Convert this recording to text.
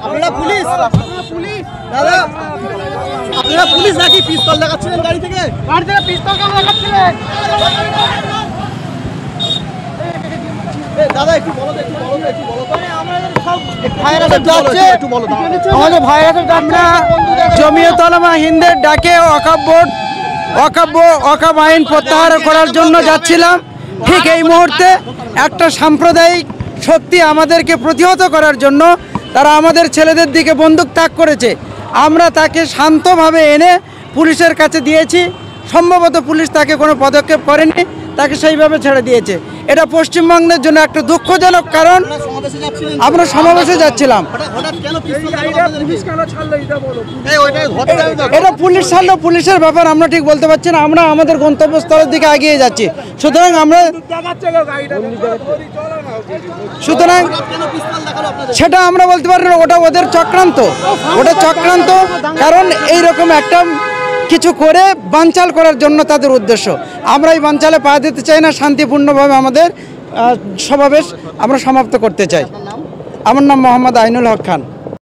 আপনারা পুলিশ? দাদা আপনারা পুলিশ নাকি পিস্তল দেখাচ্ছিলেন গাড়ি থেকে? গাড়ি থেকে পিস্তল কেন দেখাচ্ছিলেন? দাদা একটু বলো তো, একটু বলো তো, একটু বলো তো। আমাদের ভাইয়েরা যাচ্ছে, জমিয়ত উলামা হিন্দের ডাকে ওয়াকফ আইন প্রত্যাহার করার জন্য যাচ্ছিলাম। ঠিক এই মুহূর্তে একটা সাম্প্রদায়িক শক্তি আমাদেরকে প্রতিহত করার জন্য তারা আমাদের ছেলেদের দিকে বন্দুক তাক করেছে। আমরা তাকে শান্তভাবে এনে পুলিশের কাছে দিয়েছি। সম্ভবত পুলিশ তাকে কোনো পদক্ষেপ করেনি, তাকে সেইভাবে ছেড়ে দিয়েছে। এটা পশ্চিমবঙ্গের জন্য একটা দুঃখজনক কারণ। আমরা সমাবেশে যাচ্ছিলাম, এটা পুলিশ ছাড়লো, পুলিশের ব্যাপার আমরা ঠিক বলতে পারছি না। আমরা আমাদের গন্তব্যস্থলের দিকে এগিয়ে যাচ্ছি। সুতরাং সেটা আমরা বলতে পারি না, ওটা ওদের চক্রান্ত, কারণ এইরকম একটা কিছু করে বানচাল করার জন্য তাদের উদ্দেশ্য। আমরা এই বানচালে পা দিতে চাই না, শান্তিপূর্ণভাবে আমাদের সমাবেশ আমরা সমাপ্ত করতে চাই। আমার নাম মোহাম্মদ আইনুল হক খান।